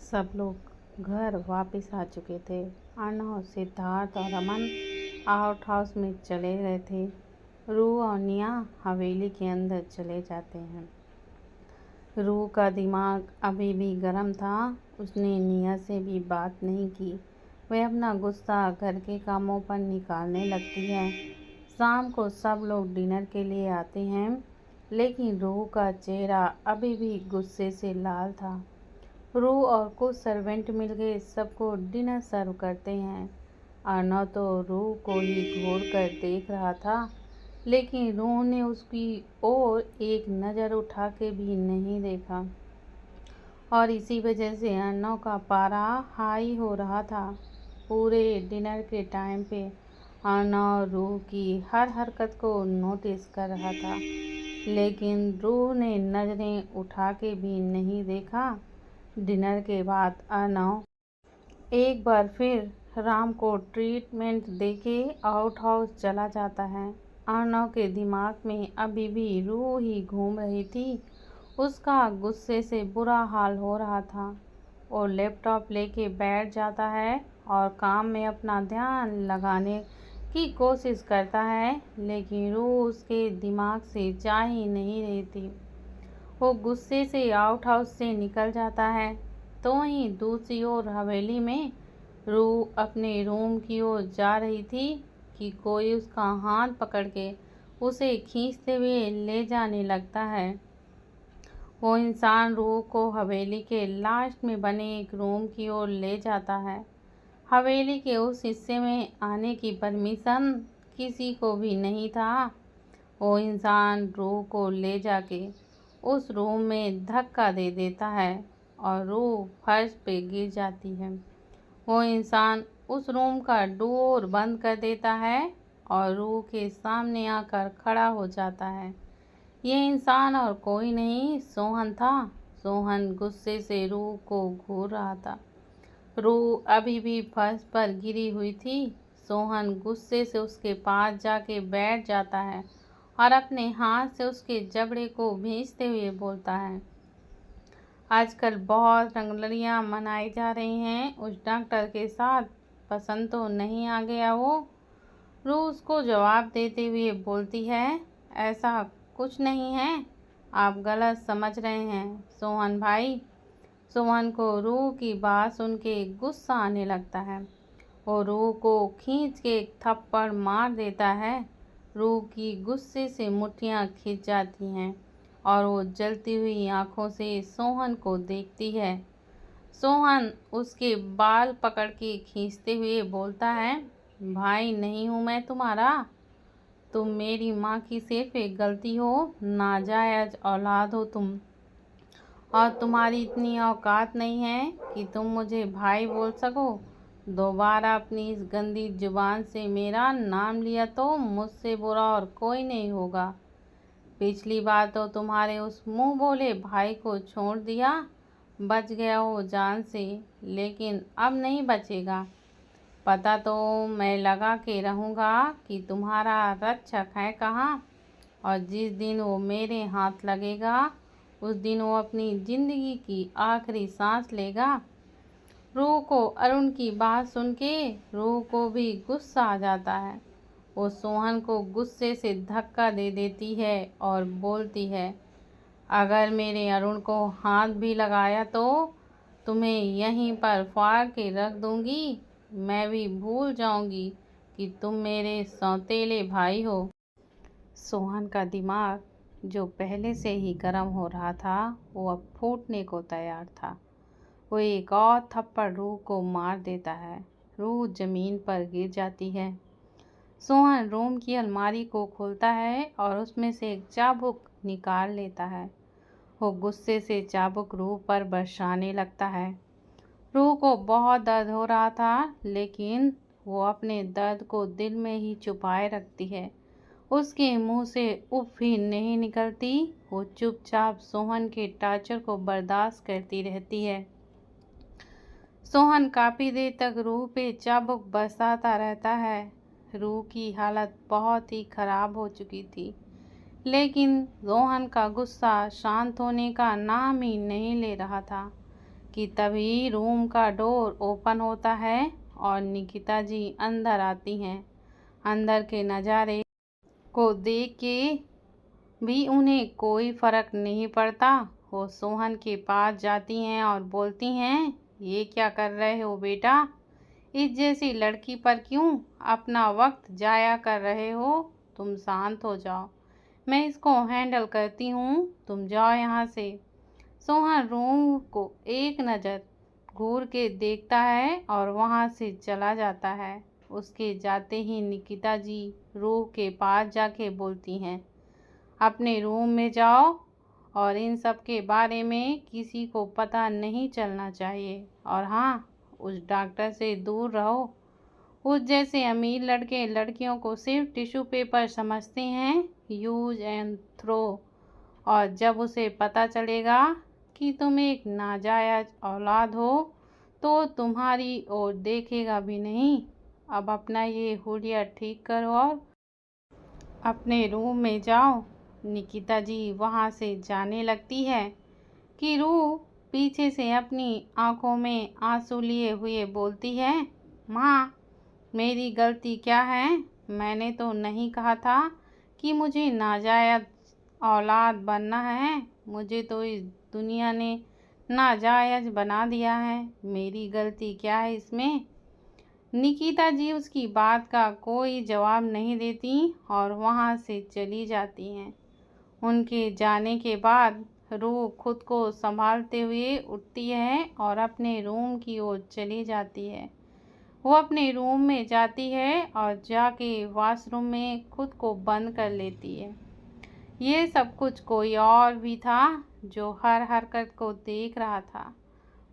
सब लोग घर वापस आ चुके थे। अर्णव, सिद्धार्थ और अमन आउट हाउस में चले गए थे। रूह और निया हवेली के अंदर चले जाते हैं। रूह का दिमाग अभी भी गर्म था। उसने निया से भी बात नहीं की। वह अपना गुस्सा घर के कामों पर निकालने लगती है। शाम को सब लोग डिनर के लिए आते हैं, लेकिन रूह का चेहरा अभी भी गुस्से से लाल था। रूह और कुछ सर्वेंट मिलकर सबको डिनर सर्व करते हैं। अर्णव तो रूह को ही घूर कर देख रहा था, लेकिन रूह ने उसकी ओर एक नज़र उठा के भी नहीं देखा और इसी वजह से अर्णव का पारा हाई हो रहा था। पूरे डिनर के टाइम पे अर्णव रूह की हर हरकत को नोटिस कर रहा था, लेकिन रूह ने नज़रें उठा के भी नहीं देखा। डिनर के बाद अर्णव एक बार फिर राम को ट्रीटमेंट देके आउट हाउस चला जाता है। अर्णव के दिमाग में अभी भी रूह ही घूम रही थी। उसका गुस्से से बुरा हाल हो रहा था। वो लैपटॉप लेके बैठ जाता है और काम में अपना ध्यान लगाने की कोशिश करता है, लेकिन रूह उसके दिमाग से जा ही नहीं रही थी। वो गुस्से से आउट हाउस से निकल जाता है। तो वहीं दूसरी ओर हवेली में रूह अपने रूम की ओर जा रही थी कि कोई उसका हाथ पकड़ के उसे खींचते हुए ले जाने लगता है। वो इंसान रूह को हवेली के लास्ट में बने एक रूम की ओर ले जाता है। हवेली के उस हिस्से में आने की परमिशन किसी को भी नहीं था। वो इंसान रूह को ले जाके उस रूम में धक्का दे देता है और रूह फर्श पे गिर जाती है। वो इंसान उस रूम का डोर बंद कर देता है और रूह के सामने आकर खड़ा हो जाता है। ये इंसान और कोई नहीं, सोहन था। सोहन गुस्से से रूह को घूर रहा था। रूह अभी भी फर्श पर गिरी हुई थी। सोहन गुस्से से उसके पास जाके बैठ जाता है और अपने हाथ से उसके जबड़े को भींचते हुए बोलता है, आजकल बहुत रंगलियाँ मनाई जा रही हैं उस डॉक्टर के साथ, पसंद तो नहीं आ गया वो? रूह उसको जवाब देते हुए बोलती है, ऐसा कुछ नहीं है, आप गलत समझ रहे हैं सोहन भाई। सोहन को रूह की बात सुन के गुस्सा आने लगता है। वो रूह को खींच के एक थप्पड़ मार देता है। रूह की गुस्से से मुट्ठियाँ खिंच जाती हैं और वो जलती हुई आंखों से सोहन को देखती है। सोहन उसके बाल पकड़ के खींचते हुए बोलता है, भाई नहीं हूँ मैं तुम्हारा, तुम मेरी माँ की सिर्फ एक गलती हो, नाजायज औलाद हो तुम, और तुम्हारी इतनी औकात नहीं है कि तुम मुझे भाई बोल सको। दोबारा अपनी इस गंदी जुबान से मेरा नाम लिया तो मुझसे बुरा और कोई नहीं होगा। पिछली बार तो तुम्हारे उस मुंह बोले भाई को छोड़ दिया, बच गया वो जान से, लेकिन अब नहीं बचेगा। पता तो मैं लगा के रहूँगा कि तुम्हारा रक्षक है कहाँ, और जिस दिन वो मेरे हाथ लगेगा उस दिन वो अपनी ज़िंदगी की आखिरी सांस लेगा। रूह को अरुण की बात सुन के रूह को भी गुस्सा आ जाता है। वो सोहन को गुस्से से धक्का दे देती है और बोलती है, अगर मेरे अरुण को हाथ भी लगाया तो तुम्हें यहीं पर फाड़ के रख दूंगी। मैं भी भूल जाऊंगी कि तुम मेरे सौतेले भाई हो। सोहन का दिमाग जो पहले से ही गर्म हो रहा था, वो अब फूटने को तैयार था। वो एक और थप्पड़ रूह को मार देता है। रूह जमीन पर गिर जाती है। सोहन रूम की अलमारी को खोलता है और उसमें से एक चाबुक निकाल लेता है। वो गुस्से से चाबुक रूह पर बरसाने लगता है। रूह को बहुत दर्द हो रहा था, लेकिन वो अपने दर्द को दिल में ही छुपाए रखती है। उसके मुंह से उफ भी नहीं निकलती। वो चुपचाप सोहन के टार्चर को बर्दाश्त करती रहती है। सोहन काफ़ी देर तक रूह पे चाबुक बरसाता रहता है। रूह की हालत बहुत ही ख़राब हो चुकी थी, लेकिन सोहन का गुस्सा शांत होने का नाम ही नहीं ले रहा था। कि तभी रूम का डोर ओपन होता है और निकिता जी अंदर आती हैं। अंदर के नज़ारे को देख के भी उन्हें कोई फर्क नहीं पड़ता। वो सोहन के पास जाती हैं और बोलती हैं, ये क्या कर रहे हो बेटा? इस जैसी लड़की पर क्यों अपना वक्त जाया कर रहे हो? तुम शांत हो जाओ, मैं इसको हैंडल करती हूँ, तुम जाओ यहाँ से। सोहन रूम को एक नज़र घूर के देखता है और वहाँ से चला जाता है। उसके जाते ही निकिता जी रूह के पास जाके बोलती हैं, अपने रूम में जाओ और इन सब के बारे में किसी को पता नहीं चलना चाहिए। और हाँ, उस डॉक्टर से दूर रहो। उस जैसे अमीर लड़के लड़कियों को सिर्फ टिश्यू पेपर समझते हैं, यूज एंड थ्रो। और जब उसे पता चलेगा कि तुम एक नाजायज औलाद हो तो तुम्हारी ओर देखेगा भी नहीं। अब अपना ये हुलिया ठीक करो और अपने रूम में जाओ। निकिता जी वहाँ से जाने लगती है कि रूह पीछे से अपनी आंखों में आंसू लिए हुए बोलती है, माँ, मेरी गलती क्या है? मैंने तो नहीं कहा था कि मुझे नाजायज औलाद बनना है। मुझे तो इस दुनिया ने नाजायज बना दिया है। मेरी गलती क्या है इसमें? निकिता जी उसकी बात का कोई जवाब नहीं देती और वहाँ से चली जाती हैं। उनके जाने के बाद रूह खुद को संभालते हुए उठती है और अपने रूम की ओर चली जाती है। वो अपने रूम में जाती है और जाके वॉशरूम में खुद को बंद कर लेती है। ये सब कुछ कोई और भी था जो हर हरकत को देख रहा था।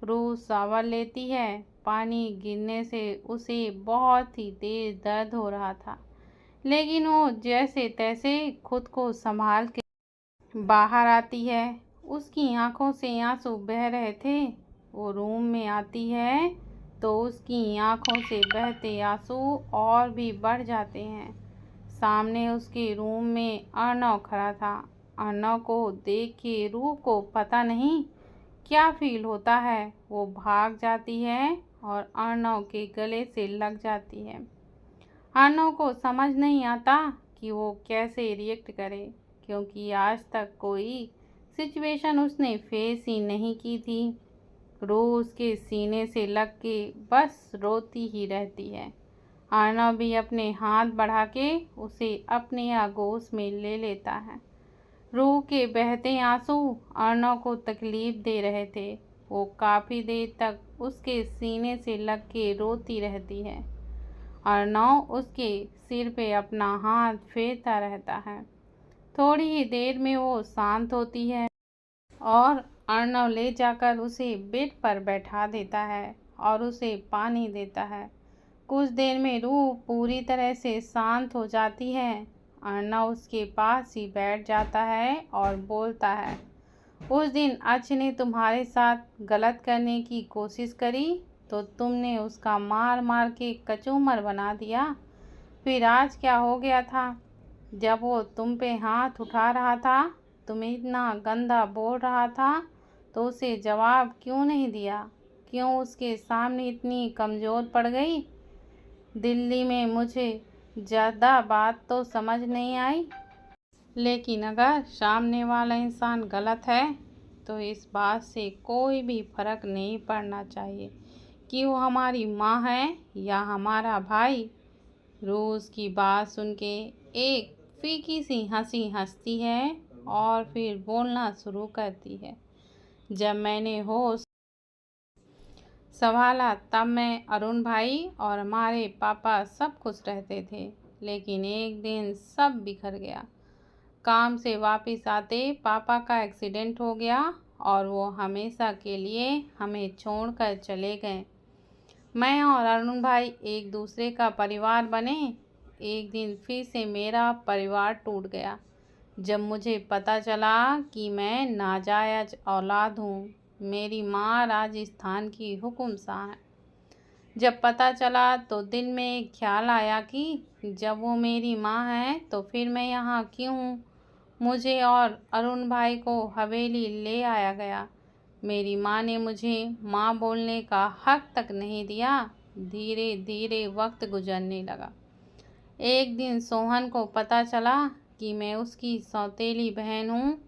रूह शावर लेती है। पानी गिरने से उसे बहुत ही तेज दर्द हो रहा था, लेकिन वो जैसे तैसे खुद को संभाल के बाहर आती है। उसकी आंखों से आंसू बह रहे थे। वो रूम में आती है तो उसकी आंखों से बहते आंसू और भी बढ़ जाते हैं। सामने उसके रूम में अर्णव खड़ा था। अर्णव को देख के रूह को पता नहीं क्या फील होता है। वो भाग जाती है और अर्णव के गले से लग जाती है। अर्णव को समझ नहीं आता कि वो कैसे रिएक्ट करे, क्योंकि आज तक कोई सिचुएशन उसने फेस ही नहीं की थी। रूह उसके सीने से लग के बस रोती ही रहती है। अर्णव भी अपने हाथ बढ़ा के उसे अपने आगोश में ले लेता है। रूह के बहते आंसू अर्णव को तकलीफ दे रहे थे। वो काफ़ी देर तक उसके सीने से लग के रोती रहती है। अर्णव उसके सिर पे अपना हाथ फेरता रहता है। थोड़ी ही देर में वो शांत होती है और अर्णव ले जाकर उसे बेड पर बैठा देता है और उसे पानी देता है। कुछ देर में रूह पूरी तरह से शांत हो जाती है। अर्णव उसके पास ही बैठ जाता है और बोलता है, उस दिन अच्छ ने तुम्हारे साथ गलत करने की कोशिश करी तो तुमने उसका मार मार के कचूमर बना दिया। फिर आज क्या हो गया था? जब वो तुम पे हाथ उठा रहा था, तुम्हें इतना गंदा बोल रहा था, तो उसे जवाब क्यों नहीं दिया? क्यों उसके सामने इतनी कमज़ोर पड़ गई? दिल्ली में मुझे ज़्यादा बात तो समझ नहीं आई, लेकिन अगर सामने वाला इंसान गलत है तो इस बात से कोई भी फ़र्क नहीं पड़ना चाहिए कि वो हमारी माँ है या हमारा भाई। रोज़ की बात सुन के एक फीकी सी हंसी हंसती है और फिर बोलना शुरू करती है, जब मैंने होश संभाला तब मैं, अरुण भाई और हमारे पापा सब खुश रहते थे, लेकिन एक दिन सब बिखर गया। काम से वापस आते पापा का एक्सीडेंट हो गया और वो हमेशा के लिए हमें छोड़कर चले गए। मैं और अरुण भाई एक दूसरे का परिवार बने। एक दिन फिर से मेरा परिवार टूट गया जब मुझे पता चला कि मैं नाजायज औलाद हूँ। मेरी माँ राजस्थान की हुकुम शाह है। जब पता चला तो दिल में एक ख्याल आया कि जब वो मेरी माँ है तो फिर मैं यहाँ क्यों हूँ। मुझे और अरुण भाई को हवेली ले आया गया। मेरी माँ ने मुझे माँ बोलने का हक तक नहीं दिया। धीरे धीरे वक्त गुजरने लगा। एक दिन सोहन को पता चला कि मैं उसकी सौतेली बहन हूँ।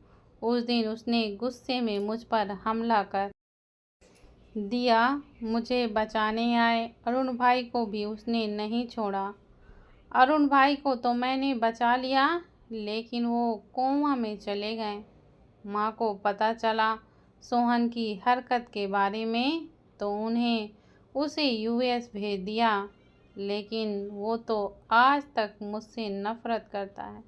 उस दिन उसने गुस्से में मुझ पर हमला कर दिया। मुझे बचाने आए अरुण भाई को भी उसने नहीं छोड़ा। अरुण भाई को तो मैंने बचा लिया, लेकिन वो कोमा में चले गए। माँ को पता चला सोहन की हरकत के बारे में, तो उन्हें उसे यूएस भेज दिया। लेकिन वो तो आज तक मुझसे नफरत करता है।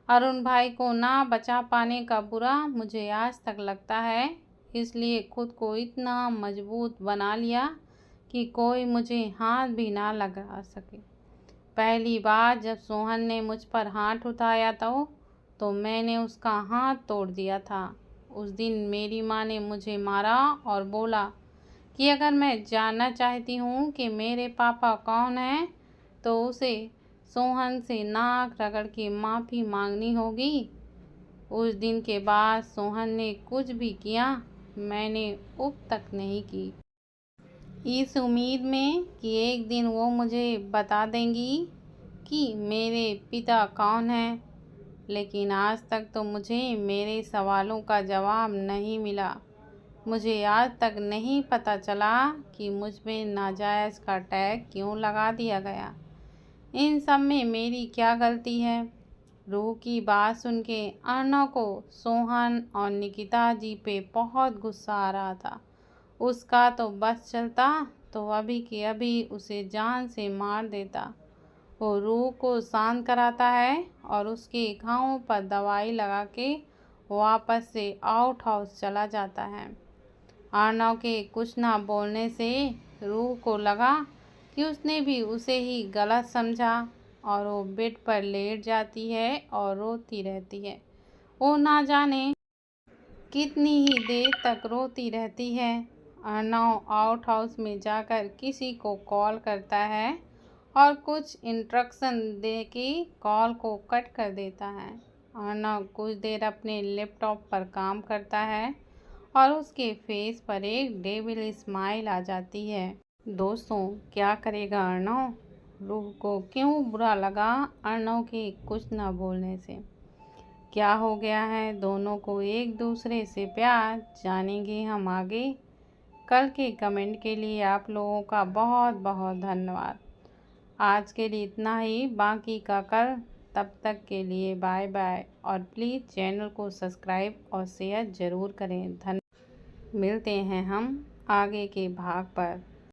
अरुण भाई को ना बचा पाने का बुरा मुझे आज तक लगता है। इसलिए खुद को इतना मजबूत बना लिया कि कोई मुझे हाथ भी ना लगा सके। पहली बार जब सोहन ने मुझ पर हाथ उठाया तो मैंने उसका हाथ तोड़ दिया था। उस दिन मेरी माँ ने मुझे मारा और बोला कि अगर मैं जानना चाहती हूँ कि मेरे पापा कौन हैं, तो उसे सोहन से नाक रगड़ के माफ़ी मांगनी होगी। उस दिन के बाद सोहन ने कुछ भी किया, मैंने उफ तक नहीं की, इस उम्मीद में कि एक दिन वो मुझे बता देंगी कि मेरे पिता कौन हैं। लेकिन आज तक तो मुझे मेरे सवालों का जवाब नहीं मिला। मुझे आज तक नहीं पता चला कि मुझ में नाजायज़ का टैग क्यों लगा दिया गया। इन सब में मेरी क्या गलती है? रूह की बात सुन के अर्नव को सोहन और निकिता जी पे बहुत गुस्सा आ रहा था। उसका तो बस चलता तो अभी के अभी उसे जान से मार देता। वो रूह को शांत कराता है और उसके घावों पर दवाई लगा के वापस से आउट हाउस चला जाता है। अर्नव के कुछ ना बोलने से रूह को लगा कि उसने भी उसे ही गलत समझा और वो बेड पर लेट जाती है और रोती रहती है। वो ना जाने कितनी ही देर तक रोती रहती है। अर्नव आउट हाउस में जाकर किसी को कॉल करता है और कुछ इंस्ट्रक्शन दे के कॉल को कट कर देता है। अर्नव कुछ देर अपने लैपटॉप पर काम करता है और उसके फेस पर एक डेविल स्माइल आ जाती है। दोस्तों, क्या करेगा अर्नव? रूह को क्यों बुरा लगा अर्नव के कुछ न बोलने से? क्या हो गया है दोनों को एक दूसरे से प्यार? जानेंगे हम आगे। कल के कमेंट के लिए आप लोगों का बहुत बहुत धन्यवाद। आज के लिए इतना ही, बाकी का कल। तब तक के लिए बाय बाय और प्लीज़ चैनल को सब्सक्राइब और शेयर ज़रूर करें। मिलते हैं हम आगे के भाग पर।